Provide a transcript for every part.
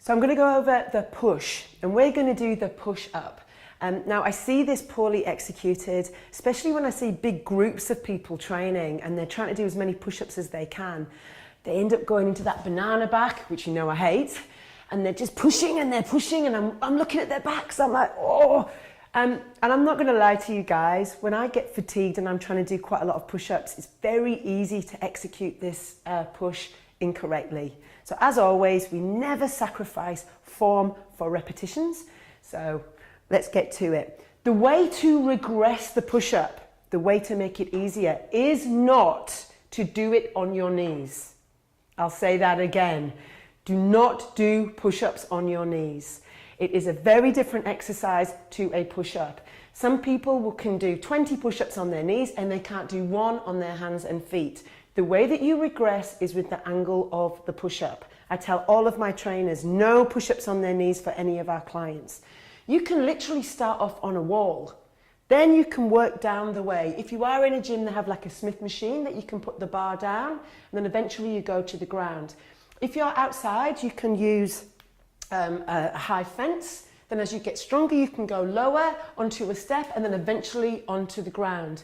So I'm going to go over the push, and we're going to do the push up. Now I see this poorly executed, especially when I see big groups of people training and they're trying to do as many push-ups as they can. They end up going into that banana back, which you know I hate, and they're just pushing and they're pushing, and I'm looking at their backs, I'm like, oh. And I'm not going to lie to you guys, when I get fatigued and I'm trying to do quite a lot of push-ups, it's very easy to execute this push incorrectly. So as always, we never sacrifice form for repetitions. So let's get to it. The way to regress the push-up, the way to make it easier, is not to do it on your knees. I'll say that again. Do not do push-ups on your knees. It is a very different exercise to a push-up. Some people can do 20 push-ups on their knees and they can't do one on their hands and feet. The way that you regress is with the angle of the push-up. I tell all of my trainers, no push-ups on their knees for any of our clients. You can literally start off on a wall. Then you can work down the way. If you are in a gym, they have like a Smith machine that you can put the bar down, and then eventually you go to the ground. If you're outside, you can use a high fence. Then as you get stronger, you can go lower onto a step and then eventually onto the ground.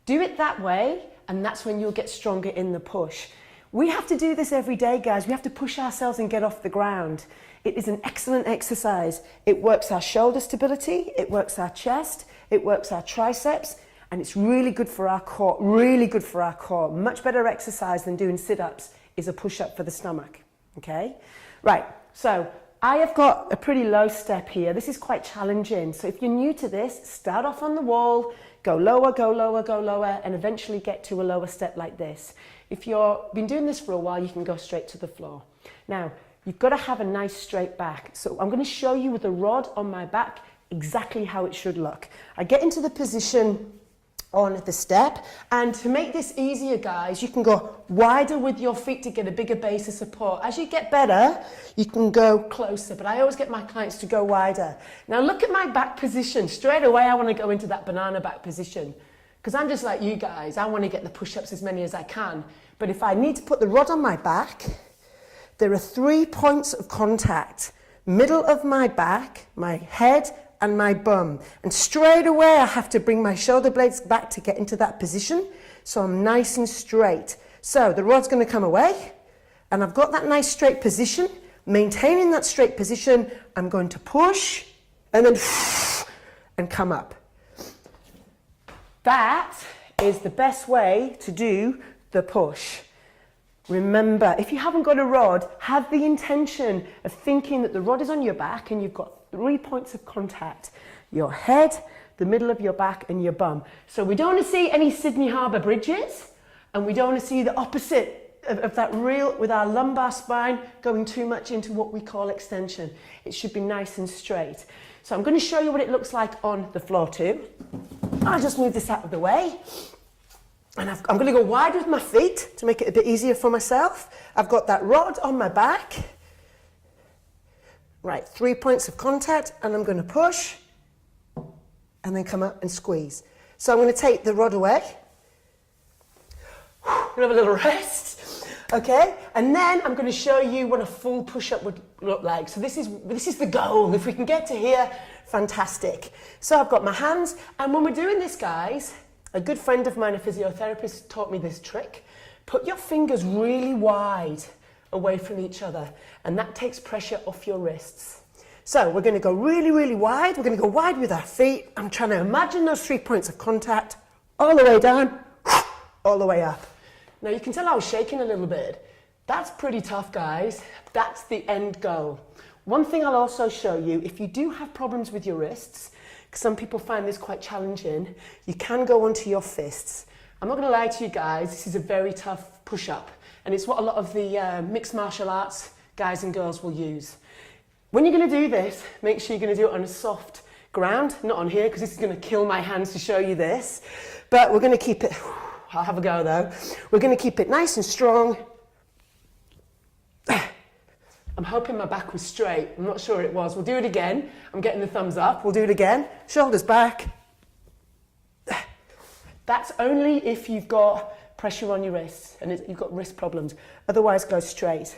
Do it that way, and that's when you'll get stronger in the push. We have to do this every day, guys. We have to push ourselves and get off the ground. It is an excellent exercise. It works our shoulder stability, it works our chest, it works our triceps, and it's really good for our core, really good for our core. Much better exercise than doing sit-ups is a push-up for the stomach, okay? Right, so I have got a pretty low step here. This is quite challenging. So if you're new to this, start off on the wall, go lower, go lower, go lower, and eventually get to a lower step like this. If you've been doing this for a while, you can go straight to the floor. Now, you've got to have a nice straight back. So I'm going to show you with a rod on my back exactly how it should look. I get into the position on the step, and to make this easier, guys, you can go wider with your feet to get a bigger base of support. As you get better, you can go closer, but I always get my clients to go wider. Now look at my back position. Straight away I want to go into that banana back position, because I'm just like you guys. I want to get the push-ups as many as I can, but if I need to put the rod on my back, there are 3 points of contact: middle of my back, my head, and my bum. And straight away I have to bring my shoulder blades back to get into that position, so I'm nice and straight. So the rod's going to come away, and I've got that nice straight position. Maintaining that straight position, I'm going to push and then and come up. That is the best way to do the push. Remember, if you haven't got a rod, have the intention of thinking that the rod is on your back and you've got 3 points of contact: your head, the middle of your back, and your bum. So we don't want to see any Sydney Harbour bridges, and we don't want to see the opposite of that real, with our lumbar spine going too much into what we call extension. It should be nice and straight. So I'm going to show you what it looks like on the floor too. I'll just move this out of the way. And I'm going to go wide with my feet to make it a bit easier for myself. I've got that rod on my back. Right, 3 points of contact, and I'm going to push and then come up and squeeze. So I'm going to take the rod away. Have a little rest. Okay, and then I'm going to show you what a full push-up would look like. So this is the goal. If we can get to here, fantastic. So I've got my hands, and when we're doing this, guys, a good friend of mine, a physiotherapist, taught me this trick. Put your fingers really wide away from each other, and that takes pressure off your wrists. So we're going to go really, really wide. We're going to go wide with our feet. I'm trying to imagine those 3 points of contact all the way down, all the way up. Now you can tell I was shaking a little bit. That's pretty tough, guys. That's the end goal. One thing I'll also show you, if you do have problems with your wrists, because some people find this quite challenging, you can go onto your fists. I'm not going to lie to you guys, this is a very tough push-up, and it's what a lot of the mixed martial arts guys and girls will use. When you're going to do this, make sure you're going to do it on a soft ground, not on here, because this is going to kill my hands to show you this, but we're going to keep it, I'll have a go though, we're going to keep it nice and strong. I'm hoping my back was straight. I'm not sure it was. We'll do it again. I'm getting the thumbs up. We'll do it again. Shoulders back. That's only if you've got pressure on your wrists and you've got wrist problems. Otherwise, go straight.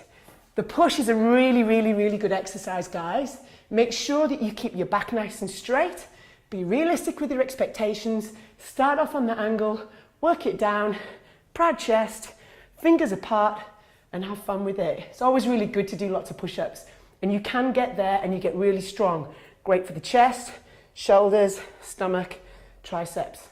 The push is a really, really, really good exercise, guys. Make sure that you keep your back nice and straight. Be realistic with your expectations. Start off on the angle, work it down, proud chest, fingers apart, and have fun with it. It's always really good to do lots of push-ups, and you can get there and you get really strong. Great for the chest, shoulders, stomach, triceps.